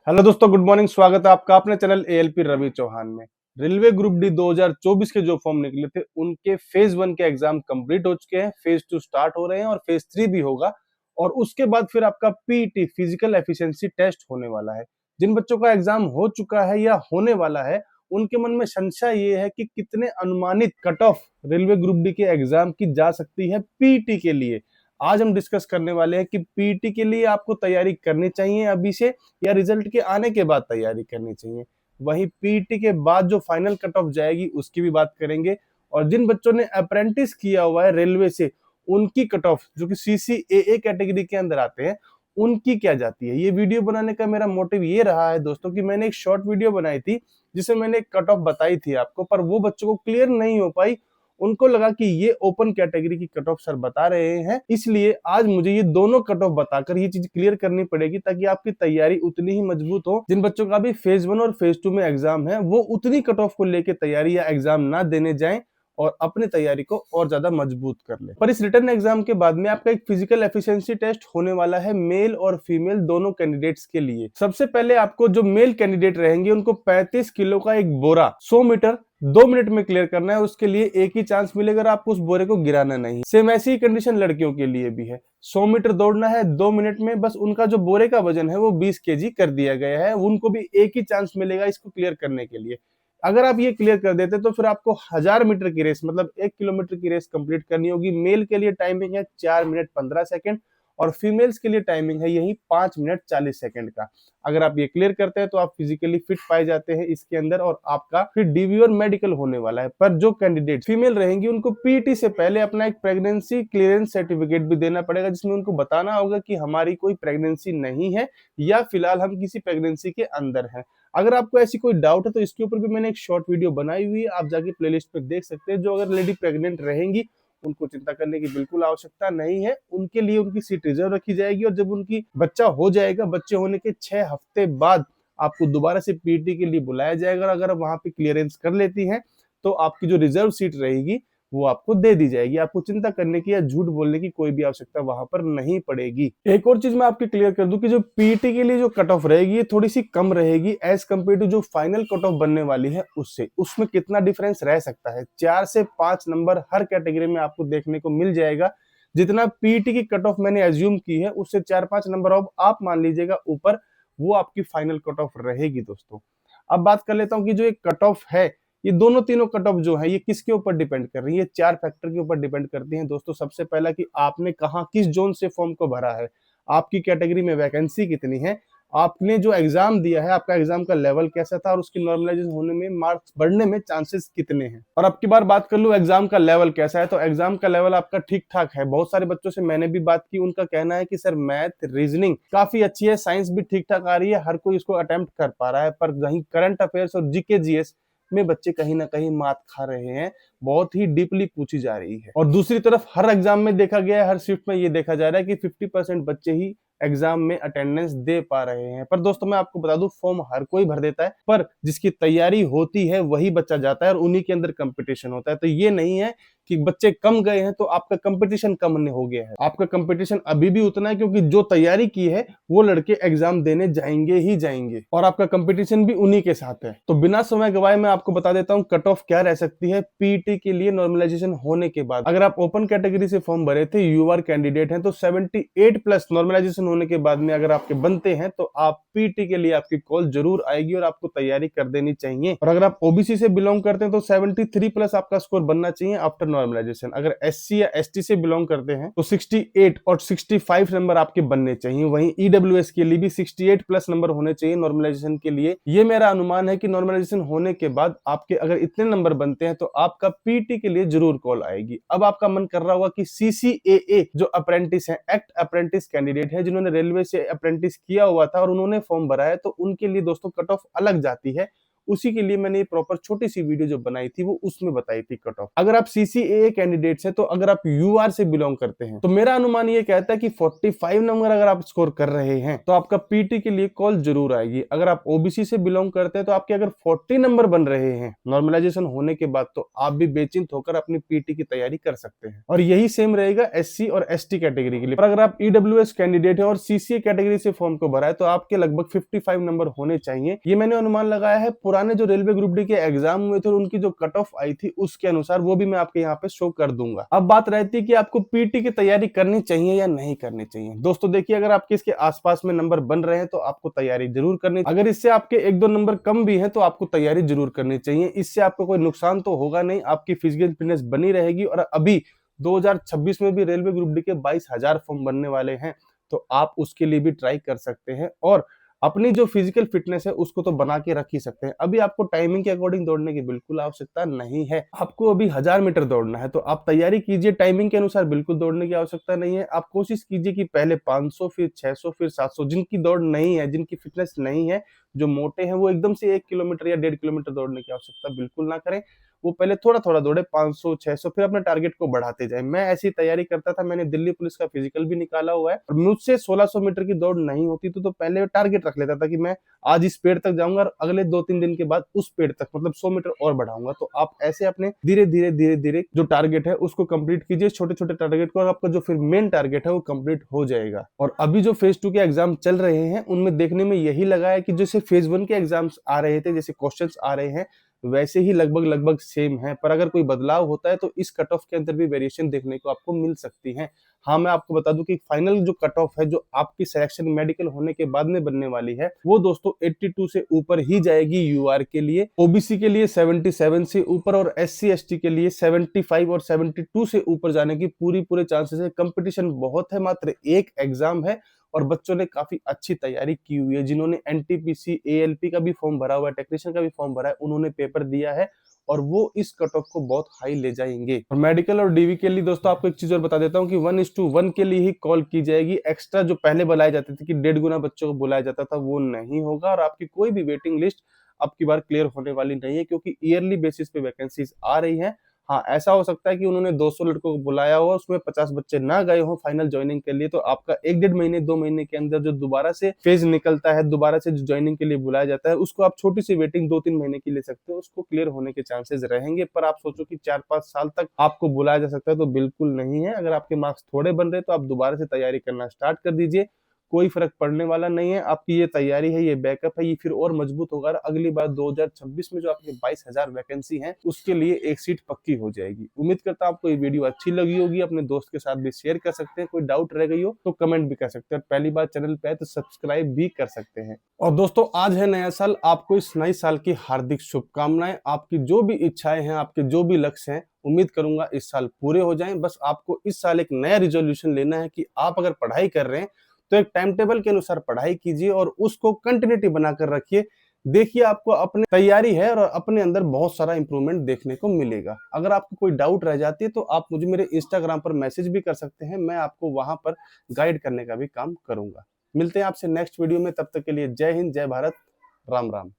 Hello दोस्तों, good morning. स्वागत है आपका अपने चैनल एएलपी रवि चौहान में। रेलवे ग्रुप डी 2024 के जो फॉर्म निकले थे उनके फेज 1 के एग्जाम कंप्लीट हो चुके हैं, फेज 2 स्टार्ट हो रहे हैं और फेज 3 भी होगा। और उसके बाद फिर आपका पीईटी फिजिकल एफिशिएंसी टेस्ट होने वाला है। जिन बच्चों का एग्जाम हो चुका है या होने वाला है, उनके मन में संशय ये है कि कितने अनुमानित cut off railway group D के एग्जाम की जा सकती है पीईटी के लिए। आज हम डिस्कस करने वाले हैं कि पीईटी के लिए आपको तैयारी करनी चाहिए अभी से या रिजल्ट के आने के बाद तैयारी करनी चाहिए। वहीं पीईटी के बाद जो फाइनल कट ऑफ जाएगी उसकी भी बात करेंगे। और जिन बच्चों ने अप्रेंटिस किया हुआ है रेलवे से, उनकी कट ऑफ जो कि सीसीएए कैटेगरी के अंदर आते हैं, उनकी क्या जाती है। ये वीडियो बनाने का मेरा मोटिव ये रहा है दोस्तों कि मैंने एक शॉर्ट वीडियो बनाई थी जिसमें मैंने कट ऑफ बताई थी आपको, पर वो बच्चों को क्लियर नहीं हो पाई। उनको लगा कि ये ओपन कैटेगरी की कट ऑफ सर बता रहे हैं, इसलिए आज मुझे ये दोनों कट ऑफ बताकर ये चीज क्लियर करनी पड़ेगी ताकि आपकी तैयारी उतनी ही मजबूत हो। जिन बच्चों का भी फेज 1 और फेज 2 में एग्जाम है, वो उतनी कट ऑफ को लेकर तैयारी या एग्जाम ना देने जाएं और अपनी तैयारी को और ज्यादा मजबूत कर ले। पर इस रिटर्न एग्जाम के बाद में आपका एक फिजिकल एफिशिएंसी टेस्ट होने वाला है मेल और फीमेल दोनों कैंडिडेट्स के लिए। सबसे पहले आपको जो मेल कैंडिडेट रहेंगे उनको 35 किलो का एक बोरा 100 मीटर 2 मिनट में क्लियर करना है। उसके लिए एक ही चांस मिलेगा, आपको उस बोरे को गिराना नहीं। सेम ऐसी ही कंडीशन लड़कियों के लिए भी है। 100 मीटर दौड़ना है 2 मिनट में, बस उनका जो बोरे का वजन है वो 20 केजी कर दिया गया है। उनको भी एक ही चांस मिलेगा इसको क्लियर करने के लिए। अगर आप ये क्लियर कर देते तो फिर आपको 1000 मीटर की रेस मतलब 1 किलोमीटर की रेस कंप्लीट करनी होगी। मेल के लिए टाइमिंग है 4 मिनट 15 सेकंड और फीमेल्स के लिए टाइमिंग है यही 5 मिनट 40 सेकंड का। अगर आप ये क्लियर करते हैं तो आप फिजिकली फिट पाए जाते हैं इसके अंदर और आपका फिर डीवी और मेडिकल होने वाला है। पर जो कैंडिडेट फीमेल रहेंगी उनको पीटी से पहले अपना एक प्रेगनेंसी क्लियरेंस सर्टिफिकेट भी देना पड़ेगा, जिसमें उनको बताना होगा कि हमारी कोई प्रेगनेंसी नहीं है या फिलहाल हम किसी प्रेगनेंसी के अंदर हैं। अगर आपको ऐसी कोई डाउट है तो इसके ऊपर भी मैंने एक शॉर्ट वीडियो बनाई हुई है, आप जाके प्लेलिस्ट पे देख सकते हैं। जो अगर लेडी प्रेग्नेंट रहेंगी उनको चिंता करने की बिल्कुल आवश्यकता नहीं है, उनके लिए उनकी सीट रिजर्व रखी जाएगी। और जब उनकी बच्चा हो जाएगा, बच्चे होने के 6 हफ्ते बाद आपको दोबारा से पीटी के लिए बुलाया जाएगा। और अगर वहां पे क्लियरेंस कर लेती हैं तो आपकी जो रिजर्व सीट रहेगी वो आपको दे दी जाएगी। आपको चिंता करने की या झूठ बोलने की कोई भी आवश्यकता वहां पर नहीं पड़ेगी। एक और चीज मैं आपकी क्लियर कर दूं कि जो पीटी के लिए जो कट ऑफ रहेगी ये थोड़ी सी कम रहेगी एज कम्पेयर टू जो फाइनल कट ऑफ बनने वाली है उससे। उसमें कितना डिफरेंस रह सकता है, 4 से 5 नंबर हर कैटेगरी में आपको देखने को मिल जाएगा। जितना पीटी की कट ऑफ मैंने एज्यूम की है उससे 4-5 नंबर ऑफ आप मान लीजिएगा ऊपर, वो आपकी फाइनल कट ऑफ रहेगी दोस्तों। अब बात कर लेता हूं कि जो एक कट ऑफ है, ये दोनों तीनों कट ऑफ जो है ये किसके ऊपर डिपेंड कर रही है। 4 फैक्टर के ऊपर डिपेंड करती हैं दोस्तों। सबसे पहला कि आपने कहा किस जोन से फॉर्म को भरा है, आपकी कैटेगरी में वैकेंसी कितनी है, आपने जो एग्जाम दिया है आपका एग्जाम का लेवल कैसा था और उसकी नॉर्मलाइजेशन होने में मार्क्स बढ़ने में चांसेस कितने हैं। और अब की बार बात कर लूं एग्जाम का लेवल कैसा है, तो एग्जाम का लेवल आपका ठीक ठाक है। बहुत सारे बच्चों से मैंने भी बात की, उनका कहना है कि सर मैथ रीजनिंग काफी अच्छी है, साइंस भी ठीक ठाक आ रही है, हर कोई इसको अटेम्प्ट कर पा रहा है। पर वहीं करंट अफेयर्स और जीके जीएस में बच्चे कहीं ना कहीं मात खा रहे हैं, बहुत ही डीपली पूछी जा रही है। और दूसरी तरफ हर एग्जाम में देखा गया है, हर शिफ्ट में ये देखा जा रहा है कि 50% बच्चे ही एग्जाम में अटेंडेंस दे पा रहे हैं। पर दोस्तों मैं आपको बता दूं, फॉर्म हर कोई भर देता है, पर जिसकी तैयारी होती है वही बच्चा जाता है और उन्हीं के अंदर कंपटीशन होता है। तो ये नहीं है कि बच्चे कम गए हैं तो आपका कंपटीशन कम हो गया है, आपका कंपटीशन अभी भी उतना है, क्योंकि जो तैयारी की है वो लड़के एग्जाम देने जाएंगे ही जाएंगे और आपका कंपटीशन भी उन्हीं के साथ है। तो बिना समय गवाए मैं आपको बता देता हूं कट ऑफ क्या रह सकती है पीटी के लिए नॉर्मलाइजेशन होने के बाद। अगर आप ओपन कैटेगरी से फॉर्म भरे थे, यूआर कैंडिडेट हैं, तो 78 प्लस नॉर्मलाइजेशन होने के बाद में अगर आपके बनते हैं तो आप पीटी के लिए आपकी कॉल जरूर आएगी और आपको तैयारी कर देनी चाहिए। और अगर आप ओबीसी से बिलोंग करते हैं तो 73 प्लस आपका स्कोर बनना चाहिए आफ्टर नॉर्मलाइजेशन। अगर एससी या एसटी से बिलोंग करते हैं तो 68 और 65 नंबर आपके बनने चाहिए। वहीं ईडब्ल्यूएस के लिए भी 68 प्लस नंबर होने चाहिए नॉर्मलाइजेशन के लिए। ये मेरा अनुमान है कि नॉर्मलाइजेशन होने के बाद आपके अगर इतने नंबर बनते हैं तो आपका पीटी के लिए जरूर कॉल आएगी। अब आपका मन कर रहा होगा कि सीसीएए जो अप्रेंटिस है, एक्ट अप्रेंटिस कैंडिडेट है, जिन्होंने रेलवे से अप्रेंटिस किया हुआ था और उन्होंने फॉर्म भरा है, तो उनके लिए दोस्तों कट ऑफ अलग जाती है। उसी के लिए मैंने ये प्रॉपर छोटी सी वीडियो जो बनाई थी वो उसमें बताई थी कट ऑफ। अगर आप सीसीएए कैंडिडेट्स हैं, तो अगर आप यूआर से बिलोंग करते हैं तो मेरा अनुमान ये कहता है कि 45 नंबर अगर आप स्कोर कर रहे हैं तो आपका पीटी के लिए कॉल जरूर आएगी। अगर आप ओबीसी से बिलोंग करते हैं तो आपके अगर 40 नंबर बन रहे हैं नॉर्मलाइजेशन होने के बाद, तो आप भी बेचिंत होकर अपनी पीटी की तैयारी कर सकते हैं। और यही सेम रहेगा एससी और एसटी कैटेगरी के लिए। पर अगर आप ईडब्ल्यूएस कैंडिडेट है और सीसीए कैटेगरी से फॉर्म को भरा है तो आपके लगभग 55 नंबर होने चाहिए। ये मैंने अनुमान लगाया है पुराने जो रेलवे ग्रुप डी के एग्जाम हुए थे उनकी जो कट ऑफ आई थी उसके अनुसार, वो भी मैं आपके यहाँ पे शो कर दूंगा। अब बात रहती है कि आपको पीटी की तैयारी करनी चाहिए या नहीं करनी चाहिए। दोस्तों देखिए, अगर आपके इसके आसपास में नंबर बन रहे हैं तो आपको तैयारी जरूर करनी चाहिए। अगर इससे आपके 1-2 नंबर कम भी हैं तो आपको तैयारी जरूर करनी चाहिए। इससे आपको कोई नुकसान तो होगा नहीं, आपकी फिजिकल फिटनेस बनी रहेगी। और अभी 2026 में भी रेलवे ग्रुप डी के 22,000 फॉर्म बनने वाले हैं, तो आप उसके लिए भी ट्राई कर सकते हैं और अपनी जो फिजिकल फिटनेस है उसको तो बना के रख ही सकते हैं। अभी आपको टाइमिंग के अकॉर्डिंग दौड़ने की बिल्कुल आवश्यकता नहीं है। आपको अभी 1000 मीटर दौड़ना है तो आप तैयारी कीजिए, टाइमिंग के अनुसार बिल्कुल दौड़ने की आवश्यकता नहीं है। आप कोशिश कीजिए कि पहले 500, फिर 600, फिर 700। जिनकी दौड़ नहीं है, जिनकी फिटनेस नहीं है, जो मोटे हैं, वो एकदम से 1 किलोमीटर या 1.5 किलोमीटर दौड़ने की आवश्यकता बिल्कुल ना करें। वो पहले थोड़ा थोड़ा दौड़े, 500, 600, फिर अपने टारगेट को बढ़ाते जाए। मैं ऐसी तैयारी करता था, मैंने दिल्ली पुलिस का फिजिकल भी निकाला हुआ है और मुझसे 1600 मीटर की दौड़ नहीं होती तो पहले टारगेट रख लेता था कि मैं आज इस पेड़ तक जाऊंगा और अगले 2-3 दिन के बाद उस पेड़ तक, मतलब 100 मीटर और बढ़ाऊंगा। तो आप ऐसे अपने धीरे धीरे जो टारगेट है उसको कंप्लीट कीजिए, छोटे छोटे टारगेट को, और आपका जो फिर मेन टारगेट है वो कंप्लीट हो जाएगा। और अभी जो फेज 2 के एग्जाम चल रहे हैं उनमें देखने में यही लगा है कि जैसे फेज 1 के एग्जाम्स आ रहे थे, जैसे क्वेश्चंस आ रहे हैं, वैसे ही लगभग सेम है। पर अगर कोई बदलाव होता है तो इस कट ऑफ के अंदर भी वेरिएशन देखने को आपको मिल सकती है। हाँ, मैं आपको बता दूं कि फाइनल जो कट ऑफ है जो आपकी सिलेक्शन मेडिकल होने के बाद में बनने वाली है, वो दोस्तों 82 से ऊपर ही जाएगी यूआर के लिए, ओबीसी के लिए 77 से ऊपर और एससी एसटी के लिए 75 और 72 से ऊपर जाने की पूरे चांसेस है। कंपटीशन बहुत है, मात्र एक एग्जाम है और बच्चों ने काफी अच्छी तैयारी की हुई है। जिन्होंने एनटीपीसी, एएलपी का भी फॉर्म भरा हुआ है, टेक्नीशियन का भी फॉर्म भरा है, उन्होंने पेपर दिया है और वो इस कट ऑफ को बहुत हाई ले जाएंगे। और मेडिकल और डीवी के लिए दोस्तों आपको एक चीज और बता देता हूँ कि 1:1 के लिए ही कॉल की जाएगी। एक्स्ट्रा जो पहले बुलाए जाते थे कि 1.5 गुना बच्चों को बुलाया जाता था, वो नहीं होगा और आपकी कोई भी वेटिंग लिस्ट अब की बार क्लियर होने वाली नहीं है, क्योंकि ईयरली बेसिस पे वैकेंसीज आ रही हैं। हाँ, ऐसा हो सकता है कि उन्होंने 200 लड़कों को बुलाया हो, उसमें 50 बच्चे ना गए हो फाइनल ज्वाइनिंग के लिए, तो आपका 1-1.5 महीने 2 महीने के अंदर जो दोबारा से फेज निकलता है, दोबारा से जो ज्वाइनिंग के लिए बुलाया जाता है, उसको आप छोटी सी वेटिंग 2-3 महीने की ले सकते हो, उसको क्लियर होने के चांसेस रहेंगे। पर आप सोचो कि 4-5 साल तक आपको बुलाया जा सकता है, तो बिल्कुल नहीं है। अगर आपके मार्क्स थोड़े बन रहे तो आप दोबारा से तैयारी करना स्टार्ट कर दीजिए, कोई फर्क पड़ने वाला नहीं है। आपकी ये तैयारी है, ये बैकअप है, ये फिर और मजबूत होगा। अगली बार 2026 में जो आपके 22,000 वैकेंसी है उसके लिए एक सीट पक्की हो जाएगी। उम्मीद करता हूं आपको ये वीडियो अच्छी लगी होगी। अपने दोस्त के साथ भी शेयर कर सकते हैं, कोई डाउट रह गई हो तो कमेंट भी कर सकते हैं। पहली बार चैनल पे आए तो सब्सक्राइब भी कर सकते हैं। और दोस्तों, आज है नया साल, आपको इस नए साल की हार्दिक शुभकामनाएं। आपकी जो भी इच्छाएं हैं, आपके जो भी लक्ष्य हैं, उम्मीद करूंगा इस साल पूरे हो जाएं। बस आपको इस साल एक नया रिजोल्यूशन लेना है कि आप अगर पढ़ाई कर रहे हैं तो एक टाइम टेबल के अनुसार पढ़ाई कीजिए और उसको कंटिन्यूटी बनाकर रखिए। देखिए, आपको अपनी तैयारी है और अपने अंदर बहुत सारा इंप्रूवमेंट देखने को मिलेगा। अगर आपको कोई डाउट रह जाती है तो आप मुझे मेरे इंस्टाग्राम पर मैसेज भी कर सकते हैं, मैं आपको वहां पर गाइड करने का भी काम करूंगा। मिलते हैं आपसे नेक्स्ट वीडियो में, तब तक के लिए जय हिंद, जय भारत, राम राम।